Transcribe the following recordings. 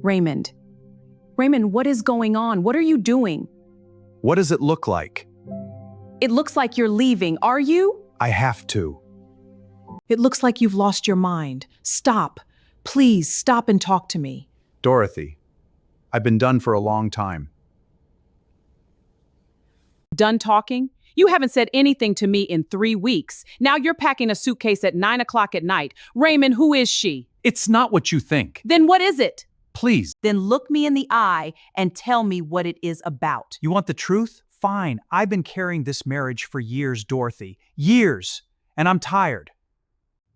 Raymond. Raymond, what is going on? What are you doing? What does it look like? It looks like you're leaving. Are you? I have to. It looks like you've lost your mind. Stop. Please stop and talk to me. Dorothy, I've been done for a long time. Done talking? You haven't said anything to me in 3 weeks. Now you're packing a suitcase at 9 o'clock at night. Raymond, who is she? It's not what you think. Then what is it? Please. Then look me in the eye and tell me what it is about. You want the truth? Fine. I've been carrying this marriage for years, Dorothy. Years. And I'm tired.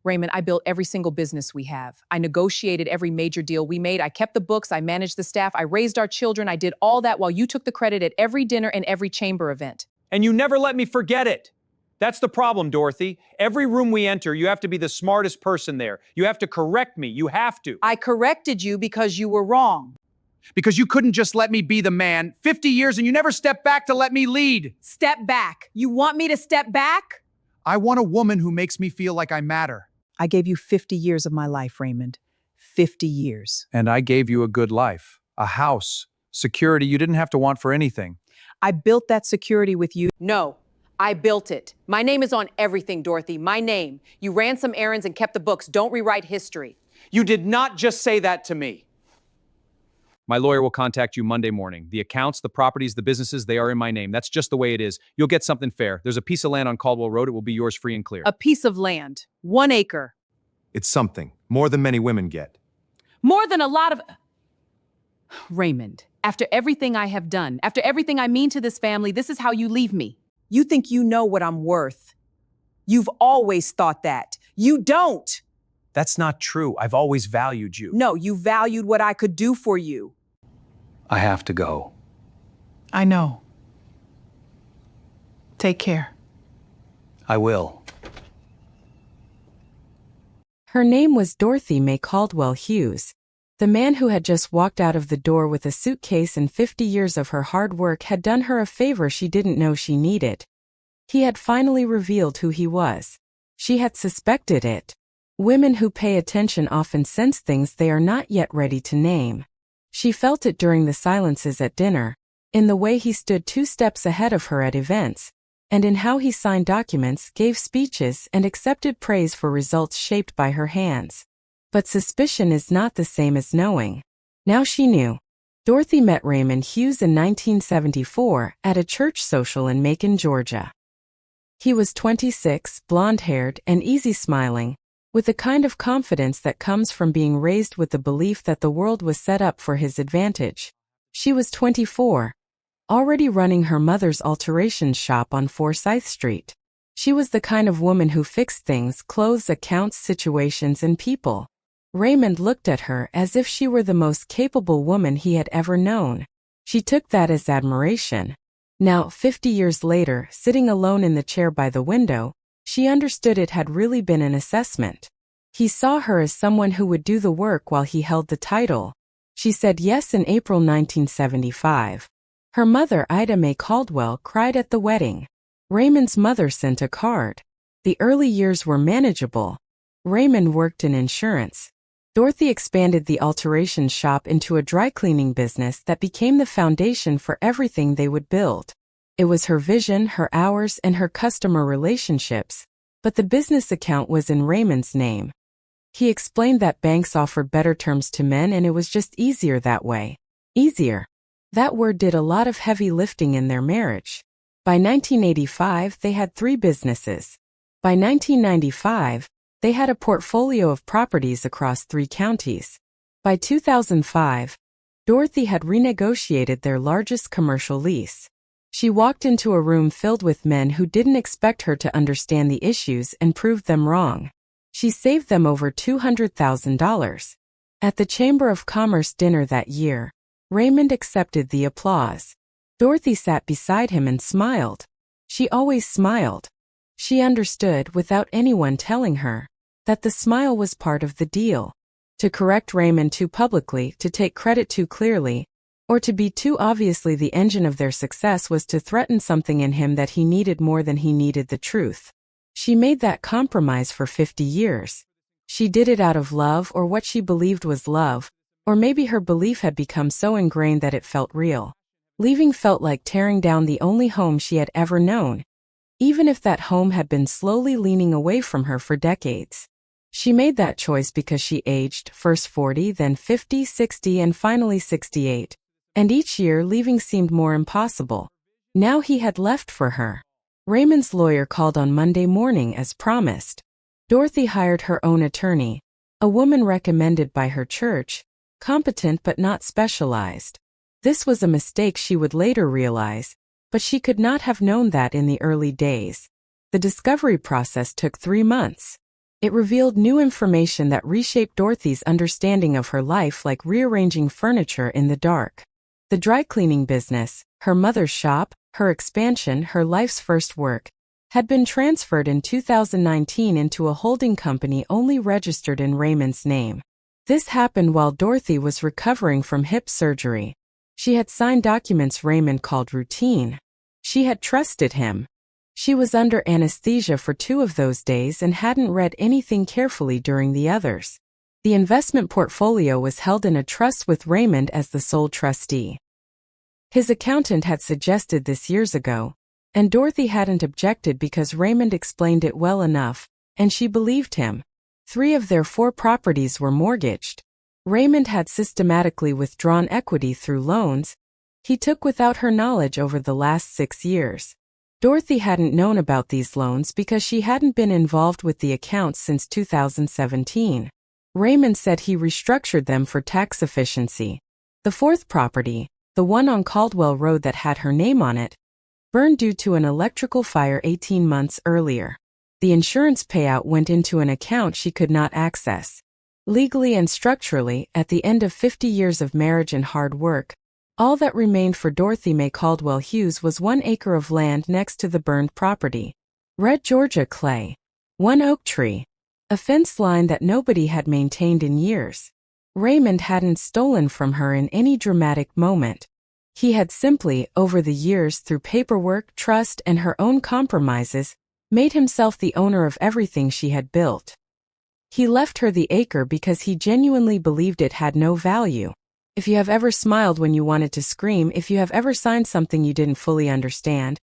Raymond, I built every single business we have. I negotiated every major deal we made. I kept the books. I managed the staff. I raised our children. I did all that while you took the credit at every dinner and every chamber event. And you never let me forget it. That's the problem, Dorothy. Every room we enter, you have to be the smartest person there. You have to correct me. You have to. I corrected you because you were wrong. Because you couldn't just let me be the man. 50 years and you never stepped back to let me lead. Step back. You want me to step back? I want a woman who makes me feel like I matter. I gave you 50 years of my life, Raymond. 50 years. And I gave you a good life. A house. Security you didn't have to want for anything. I built that security with you. No, I built it. My name is on everything, Dorothy. My name. You ran some errands and kept the books. Don't rewrite history. You did not just say that to me. My lawyer will contact you Monday morning. The accounts, the properties, the businesses, they are in my name. That's just the way it is. You'll get something fair. There's a piece of land on Caldwell Road. It will be yours free and clear. A piece of land. 1 acre. It's something. More than many women get. More than a lot of... Raymond, after everything I have done, after everything I mean to this family, this is how you leave me. You think you know what I'm worth. You've always thought that. You don't. That's not true. I've always valued you. No, you valued what I could do for you. I have to go. I know. Take care. I will. Her name was Dorothy Mae Caldwell Hughes. The man who had just walked out of the door with a suitcase and 50 years of her hard work had done her a favor she didn't know she needed. He had finally revealed who he was. She had suspected it. Women who pay attention often sense things they are not yet ready to name. She felt it during the silences at dinner, in the way he stood 2 steps ahead of her at events, and in how he signed documents, gave speeches, and accepted praise for results shaped by her hands. But suspicion is not the same as knowing. Now she knew. Dorothy met Raymond Hughes in 1974 at a church social in Macon, Georgia. He was 26, blonde-haired, and easy-smiling, with the kind of confidence that comes from being raised with the belief that the world was set up for his advantage. She was 24, already running her mother's alterations shop on Forsyth Street. She was the kind of woman who fixed things, clothes, accounts, situations, and people. Raymond looked at her as if she were the most capable woman he had ever known. She took that as admiration. Now, 50 years later, sitting alone in the chair by the window, she understood it had really been an assessment. He saw her as someone who would do the work while he held the title. She said yes in April 1975. Her mother, Ida Mae Caldwell, cried at the wedding. Raymond's mother sent a card. The early years were manageable. Raymond worked in insurance. Dorothy expanded the alteration shop into a dry cleaning business that became the foundation for everything they would build. It was her vision, her hours, and her customer relationships, but the business account was in Raymond's name. He explained that banks offered better terms to men and it was just easier that way. Easier. That word did a lot of heavy lifting in their marriage. By 1985, they had 3 businesses. By 1995, they had a portfolio of properties across 3 counties. By 2005, Dorothy had renegotiated their largest commercial lease. She walked into a room filled with men who didn't expect her to understand the issues and proved them wrong. She saved them over $200,000. At the Chamber of Commerce dinner that year, Raymond accepted the applause. Dorothy sat beside him and smiled. She always smiled. She understood, without anyone telling her, that the smile was part of the deal. To correct Raymond too publicly, to take credit too clearly, or to be too obviously the engine of their success was to threaten something in him that he needed more than he needed the truth. She made that compromise for 50 years. She did it out of love or what she believed was love, Or maybe her belief had become so ingrained that it felt real. Leaving felt like tearing down the only home she had ever known, even if that home had been slowly leaning away from her for decades. She made that choice because she aged, first 40, then 50, 60, and finally 68. And each year, leaving seemed more impossible. Now he had left for her. Raymond's lawyer called on Monday morning as promised. Dorothy hired her own attorney, a woman recommended by her church, competent but not specialized. This was a mistake she would later realize, but she could not have known that in the early days. The discovery process took 3 months. It revealed new information that reshaped Dorothy's understanding of her life, like rearranging furniture in the dark. The dry cleaning business, her mother's shop, her expansion, her life's first work, had been transferred in 2019 into a holding company only registered in Raymond's name. This happened while Dorothy was recovering from hip surgery. She had signed documents Raymond called routine. She had trusted him. She was under anesthesia for 2 of those days and hadn't read anything carefully during the others. The investment portfolio was held in a trust with Raymond as the sole trustee. His accountant had suggested this years ago, and Dorothy hadn't objected because Raymond explained it well enough, and she believed him. 3 of their 4 properties were mortgaged. Raymond had systematically withdrawn equity through loans he took without her knowledge over the last 6 years. Dorothy hadn't known about these loans because she hadn't been involved with the accounts since 2017. Raymond said he restructured them for tax efficiency. The 4th property, the one on Caldwell Road that had her name on it, burned due to an electrical fire 18 months earlier. The insurance payout went into an account she could not access. Legally and structurally, at the end of 50 years of marriage and hard work, all that remained for Dorothy May Caldwell Hughes was 1 acre of land next to the burned property. Red Georgia clay. 1 oak tree. A fence line that nobody had maintained in years. Raymond hadn't stolen from her in any dramatic moment. He had simply, over the years through paperwork, trust, and her own compromises, made himself the owner of everything she had built. He left her the acre because he genuinely believed it had no value. If you have ever smiled when you wanted to scream, if you have ever signed something you didn't fully understand,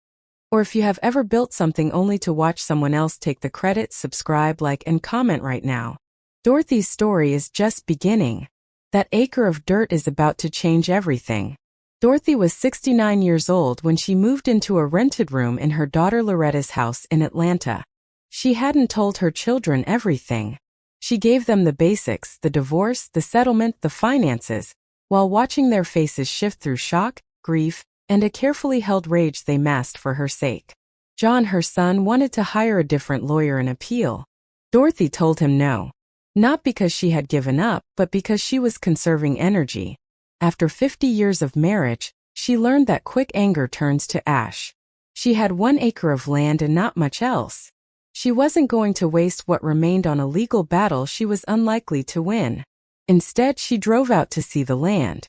or if you have ever built something only to watch someone else take the credit, subscribe, like, and comment right now. Dorothy's story is just beginning. That acre of dirt is about to change everything. Dorothy was 69 years old when she moved into a rented room in her daughter Loretta's house in Atlanta. She hadn't told her children everything. She gave them the basics, the divorce, the settlement, the finances, while watching their faces shift through shock, grief, and a carefully held rage they masked for her sake. John, her son, wanted to hire a different lawyer and appeal. Dorothy told him no. Not because she had given up, but because she was conserving energy. After 50 years of marriage, she learned that quick anger turns to ash. She had 1 acre of land and not much else. She wasn't going to waste what remained on a legal battle she was unlikely to win. Instead, she drove out to see the land.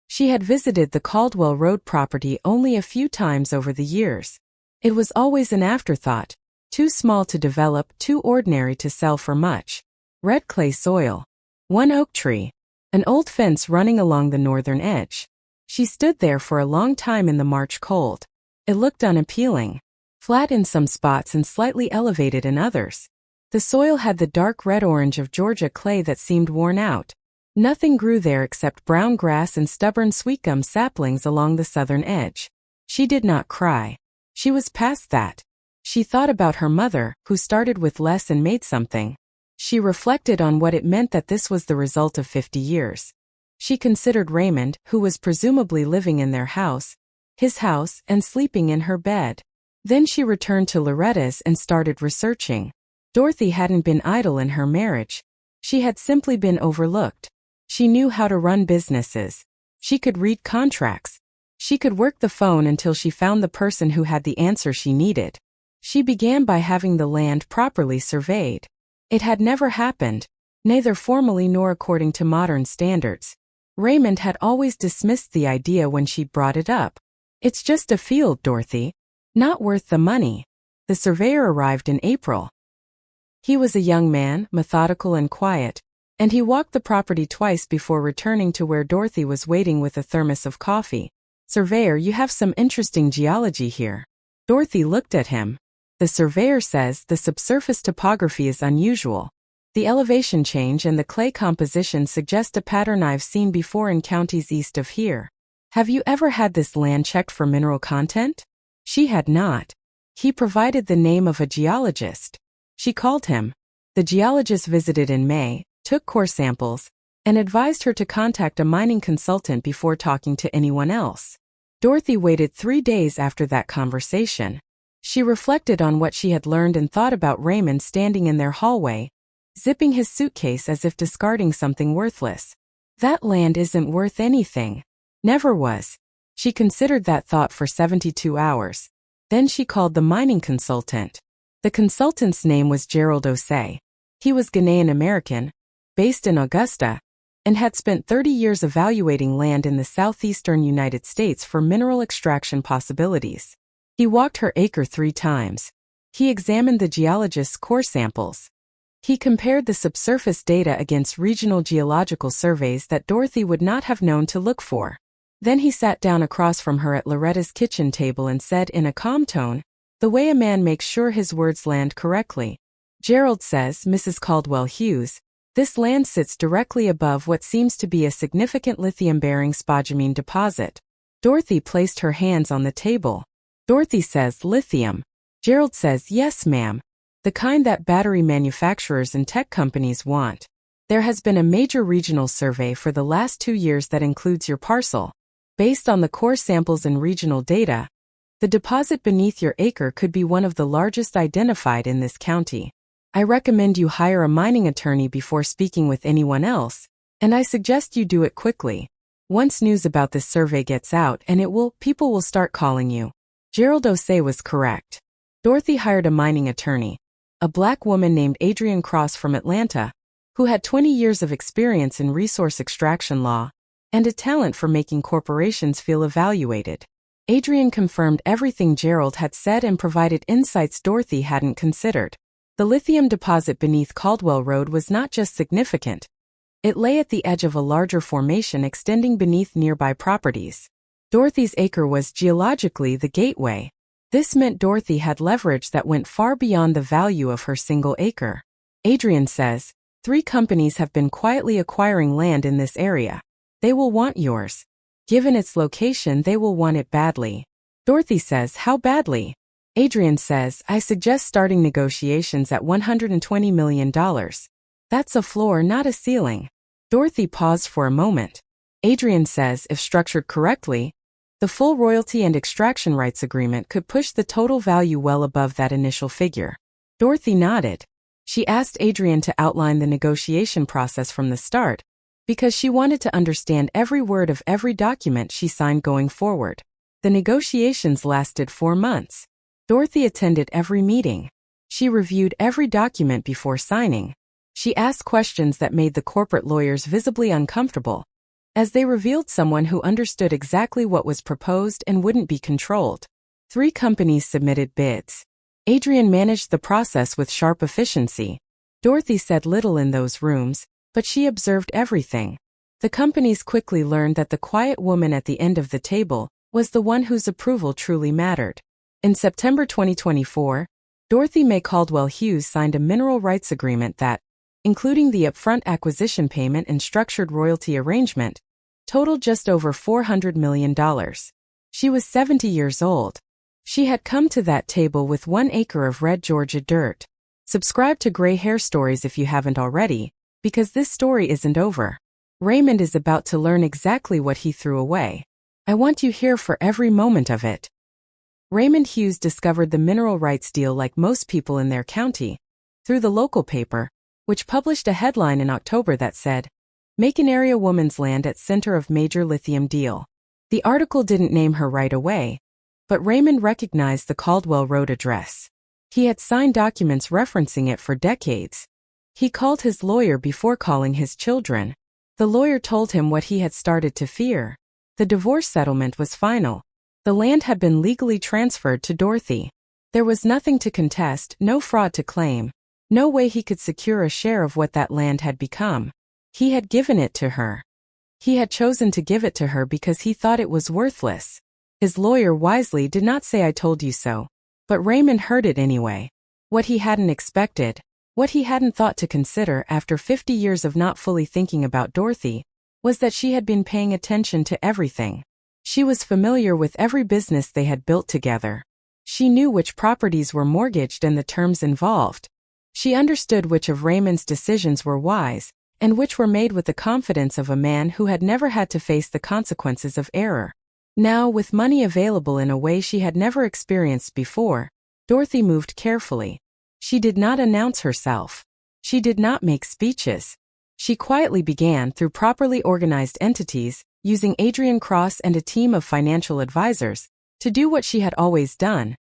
She had visited the Caldwell Road property only a few times over the years. It was always an afterthought, too small to develop, too ordinary to sell for much. Red clay soil. 1 oak tree. An old fence running along the northern edge. She stood there for a long time in the March cold. It looked unappealing. Flat in some spots and slightly elevated in others. The soil had the dark red-orange of Georgia clay that seemed worn out. Nothing grew there except brown grass and stubborn sweetgum saplings along the southern edge. She did not cry. She was past that. She thought about her mother, who started with less and made something. She reflected on what it meant that this was the result of 50 years. She considered Raymond, who was presumably living in their house, his house, and sleeping in her bed. Then she returned to Loretta's and started researching. Dorothy hadn't been idle in her marriage. She had simply been overlooked. She knew how to run businesses. She could read contracts. She could work the phone until she found the person who had the answer she needed. She began by having the land properly surveyed. It had never happened, neither formally nor according to modern standards. Raymond had always dismissed the idea when she brought it up. "It's just a field, Dorothy. Not worth the money." The surveyor arrived in April. He was a young man, methodical and quiet, and he walked the property twice before returning to where Dorothy was waiting with a thermos of coffee. "Surveyor, you have some interesting geology here." Dorothy looked at him. "The surveyor says the subsurface topography is unusual. The elevation change and the clay composition suggest a pattern I've seen before in counties east of here. Have you ever had this land checked for mineral content?" She had not. He provided the name of a geologist. She called him. The geologist visited in May, took core samples, and advised her to contact a mining consultant before talking to anyone else. Dorothy waited 3 days after that conversation. She reflected on what she had learned and thought about Raymond standing in their hallway, zipping his suitcase as if discarding something worthless. That land isn't worth anything. Never was. She considered that thought for 72 hours. Then she called the mining consultant. The consultant's name was Gerald Osei. He was Ghanaian American, based in Augusta, and had spent 30 years evaluating land in the southeastern United States for mineral extraction possibilities. He walked her acre 3 times. He examined the geologist's core samples. He compared the subsurface data against regional geological surveys that Dorothy would not have known to look for. Then he sat down across from her at Loretta's kitchen table and said in a calm tone, the way a man makes sure his words land correctly, "Gerald says, Mrs. Caldwell Hughes, this land sits directly above what seems to be a significant lithium-bearing spodumene deposit." Dorothy placed her hands on the table. Dorothy says, "Lithium." Gerald says, "Yes, ma'am. The kind that battery manufacturers and tech companies want. There has been a major regional survey for the last 2 years that includes your parcel. Based on the core samples and regional data, the deposit beneath your acre could be one of the largest identified in this county. I recommend you hire a mining attorney before speaking with anyone else, and I suggest you do it quickly. Once news about this survey gets out and people will start calling you." Gerald Osei was correct. Dorothy hired a mining attorney, a black woman named Adrienne Cross from Atlanta, who had 20 years of experience in resource extraction law and a talent for making corporations feel evaluated. Adrienne confirmed everything Gerald had said and provided insights Dorothy hadn't considered. The lithium deposit beneath Caldwell Road was not just significant. It lay at the edge of a larger formation extending beneath nearby properties. Dorothy's acre was geologically the gateway. This meant Dorothy had leverage that went far beyond the value of her single acre. Adrienne says, 3 companies have been quietly acquiring land in this area. They will want yours. Given its location, they will want it badly. Dorothy says, "How badly?" Adrienne says, "I suggest starting negotiations at $120 million. That's a floor, not a ceiling." Dorothy paused for a moment. Adrienne says, if structured correctly, the full royalty and extraction rights agreement could push the total value well above that initial figure. Dorothy nodded. She asked Adrienne to outline the negotiation process from the start, because she wanted to understand every word of every document she signed going forward. The negotiations lasted 4 months. Dorothy attended every meeting. She reviewed every document before signing. She asked questions that made the corporate lawyers visibly uncomfortable, as they revealed someone who understood exactly what was proposed and wouldn't be controlled. 3 companies submitted bids. Adrienne managed the process with sharp efficiency. Dorothy said little in those rooms, but she observed everything. The companies quickly learned that the quiet woman at the end of the table was the one whose approval truly mattered. In September 2024, Dorothy Mae Caldwell Hughes signed a mineral rights agreement that, including the upfront acquisition payment and structured royalty arrangement, totaled just over $400 million. She was 70 years old. She had come to that table with 1 acre of red Georgia dirt. Subscribe to Gray Hair Stories if you haven't already, because this story isn't over. Raymond is about to learn exactly what he threw away. I want you here for every moment of it. Raymond Hughes discovered the mineral rights deal like most people in their county, through the local paper, which published a headline in October that said, "Macon Area Woman's Land at Center of Major Lithium Deal." The article didn't name her right away, but Raymond recognized the Caldwell Road address. He had signed documents referencing it for decades. He called his lawyer before calling his children. The lawyer told him what he had started to fear. The divorce settlement was final. The land had been legally transferred to Dorothy. There was nothing to contest, no fraud to claim, no way he could secure a share of what that land had become. He had given it to her. He had chosen to give it to her because he thought it was worthless. His lawyer wisely did not say "I told you so," but Raymond heard it anyway. What he hadn't expected, what he hadn't thought to consider after 50 years of not fully thinking about Dorothy, was that she had been paying attention to everything. She was familiar with every business they had built together. She knew which properties were mortgaged and the terms involved. She understood which of Raymond's decisions were wise, and which were made with the confidence of a man who had never had to face the consequences of error. Now, with money available in a way she had never experienced before, Dorothy moved carefully. She did not announce herself. She did not make speeches. She quietly began through properly organized entities, using Adrian Cross and a team of financial advisors, to do what she had always done: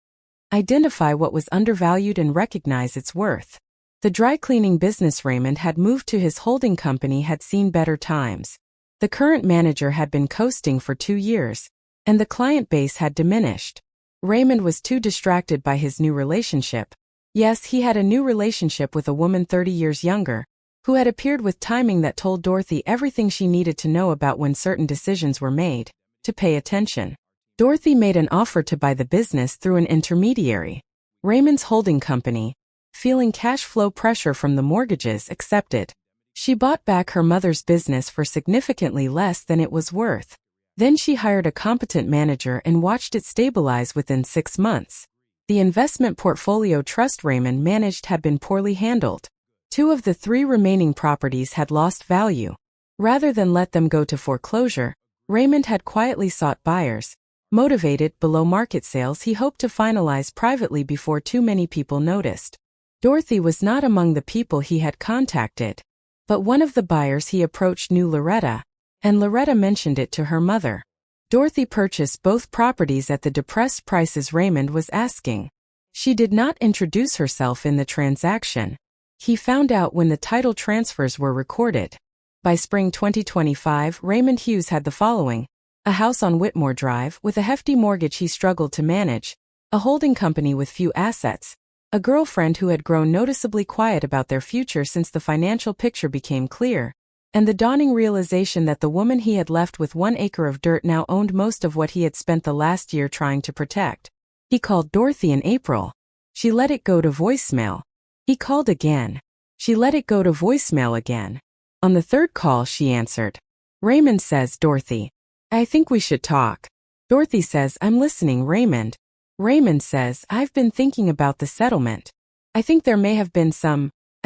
identify what was undervalued and recognize its worth. The dry cleaning business Raymond had moved to, his holding company, had seen better times. The current manager had been coasting for 2 years, and the client base had diminished. Raymond was too distracted by his new relationship. Yes, he had a new relationship with a woman 30 years younger, who had appeared with timing that told Dorothy everything she needed to know about when certain decisions were made, to pay attention. Dorothy made an offer to buy the business through an intermediary. Raymond's holding company, feeling cash flow pressure from the mortgages, accepted. She bought back her mother's business for significantly less than it was worth. Then she hired a competent manager and watched it stabilize within 6 months. The investment portfolio trust Raymond managed had been poorly handled. 2 of the 3 remaining properties had lost value. Rather than let them go to foreclosure, Raymond had quietly sought buyers. Motivated below market sales he hoped to finalize privately before too many people noticed. Dorothy was not among the people he had contacted, but one of the buyers he approached knew Loretta, and Loretta mentioned it to her mother. Dorothy purchased both properties at the depressed prices Raymond was asking. She did not introduce herself in the transaction. He found out when the title transfers were recorded. By spring 2025, Raymond Hughes had the following: a house on Whitmore Drive with a hefty mortgage he struggled to manage, a holding company with few assets, a girlfriend who had grown noticeably quiet about their future since the financial picture became clear, and the dawning realization that the woman he had left with 1 acre of dirt now owned most of what he had spent the last year trying to protect. He called Dorothy in April. She let it go to voicemail. He called again. She let it go to voicemail again. On the 3rd call she answered. Raymond says, "Dorothy, I think we should talk." Dorothy says, "I'm listening, Raymond." Raymond says, "I've been thinking about the settlement. I think there may have been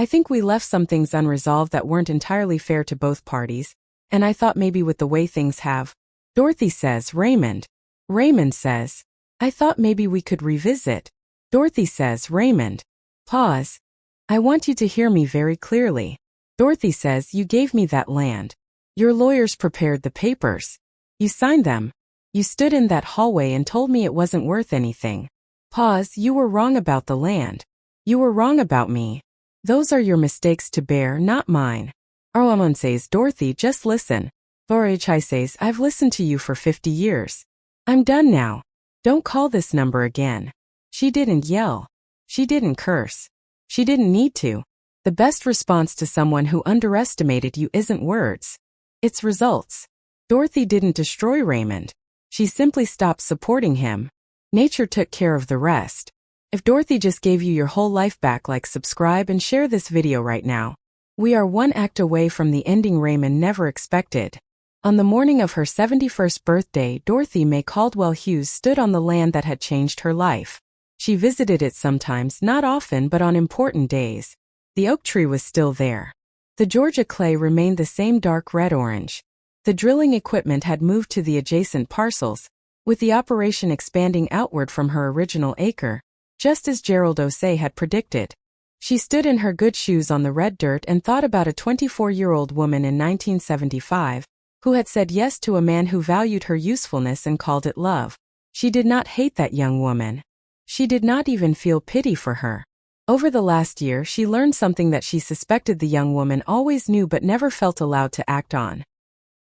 I think we left some things unresolved that weren't entirely fair to both parties, and I thought maybe with the way things have." Dorothy says, "Raymond." Raymond says, "I thought maybe we could revisit." Dorothy says, "Raymond." Pause. "I want you to hear me very clearly." Dorothy says, "You gave me that land. Your lawyers prepared the papers. You signed them. You stood in that hallway and told me it wasn't worth anything." Pause. "You were wrong about the land. You were wrong about me. Those are your mistakes to bear, not mine." Arwaman says, "Dorothy, just listen." Vorachai says, "I've listened to you for 50 years. I'm done now. Don't call this number again." She didn't yell. She didn't curse. She didn't need to. The best response to someone who underestimated you isn't words. It's results. Dorothy didn't destroy Raymond. She simply stopped supporting him. Nature took care of the rest. If Dorothy just gave you your whole life back, like, subscribe, and share this video right now. We are 1 act away from the ending Raymond never expected. On the morning of her 71st birthday, Dorothy Mae Caldwell Hughes stood on the land that had changed her life. She visited it sometimes, not often, but on important days. The oak tree was still there. The Georgia clay remained the same dark red-orange. The drilling equipment had moved to the adjacent parcels, with the operation expanding outward from her original acre, just as Gerald Osei had predicted. She stood in her good shoes on the red dirt and thought about a 24-year-old woman in 1975, who had said yes to a man who valued her usefulness and called it love. She did not hate that young woman. She did not even feel pity for her. Over the last year, she learned something that she suspected the young woman always knew but never felt allowed to act on.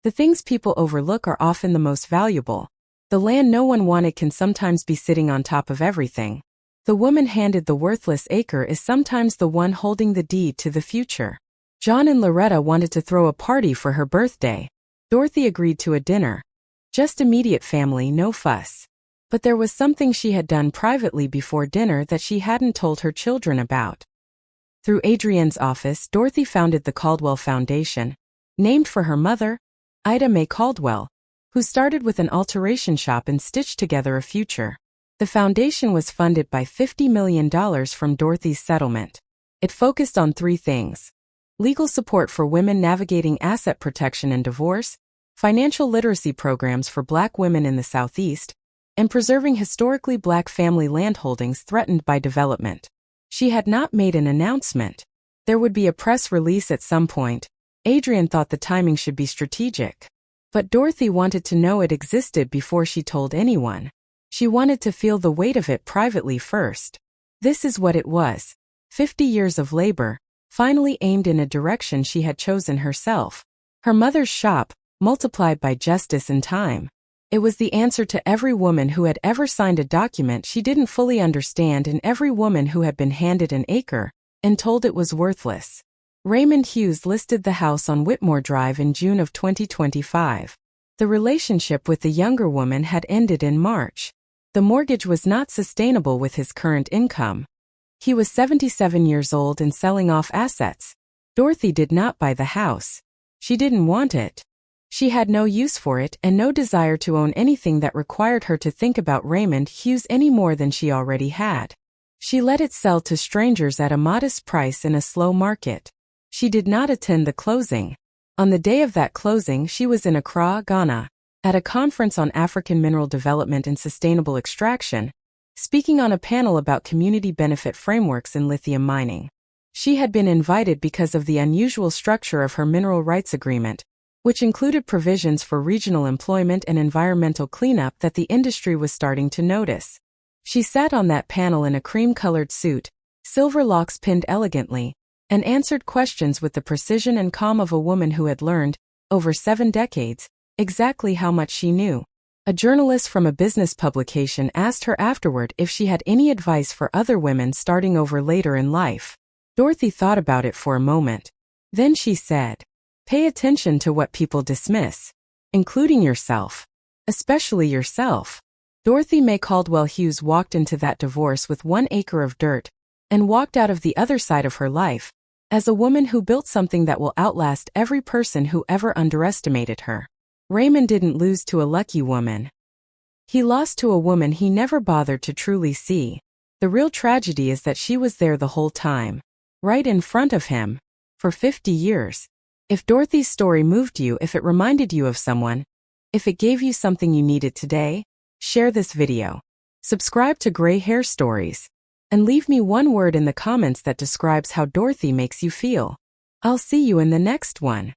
The things people overlook are often the most valuable. The land no one wanted can sometimes be sitting on top of everything. The woman handed the worthless acre is sometimes the one holding the deed to the future. John and Loretta wanted to throw a party for her birthday. Dorothy agreed to a dinner. Just immediate family, no fuss. But there was something she had done privately before dinner that she hadn't told her children about. Through Adrian's office, Dorothy founded the Caldwell Foundation, named for her mother, Ida Mae Caldwell, who started with an alteration shop and stitched together a future. The foundation was funded by $50 million from Dorothy's settlement. It focused on three things: legal support for women navigating asset protection and divorce, financial literacy programs for Black women in the Southeast, and preserving historically Black family landholdings threatened by development. She had not made an announcement. There would be a press release at some point. Adrian thought the timing should be strategic. But Dorothy wanted to know it existed before she told anyone. She wanted to feel the weight of it privately first. This is what it was: 50 years of labor, finally aimed in a direction she had chosen herself. Her mother's shop, multiplied by justice and time. It was the answer to every woman who had ever signed a document she didn't fully understand, and every woman who had been handed an acre and told it was worthless. Raymond Hughes listed the house on Whitmore Drive in June of 2025. The relationship with the younger woman had ended in March. The mortgage was not sustainable with his current income. He was 77 years old and selling off assets. Dorothy did not buy the house. She didn't want it. She had no use for it and no desire to own anything that required her to think about Raymond Hughes any more than she already had. She let it sell to strangers at a modest price in a slow market. She did not attend the closing. On the day of that closing, she was in Accra, Ghana, at a conference on African mineral development and sustainable extraction, speaking on a panel about community benefit frameworks in lithium mining. She had been invited because of the unusual structure of her mineral rights agreement, which included provisions for regional employment and environmental cleanup that the industry was starting to notice. She sat on that panel in a cream-colored suit, silver locks pinned elegantly, and answered questions with the precision and calm of a woman who had learned, over 7 decades, exactly how much she knew. A journalist from a business publication asked her afterward if she had any advice for other women starting over later in life. Dorothy thought about it for a moment. Then she said, "Pay attention to what people dismiss, including yourself. Especially yourself." Dorothy Mae Caldwell Hughes walked into that divorce with 1 acre of dirt, and walked out of the other side of her life as a woman who built something that will outlast every person who ever underestimated her. Raymond didn't lose to a lucky woman. He lost to a woman he never bothered to truly see. The real tragedy is that she was there the whole time, right in front of him, for 50 years. If Dorothy's story moved you, if it reminded you of someone, if it gave you something you needed today, share this video. Subscribe to Gray Hair Stories. And leave me one word in the comments that describes how Dorothy makes you feel. I'll see you in the next one.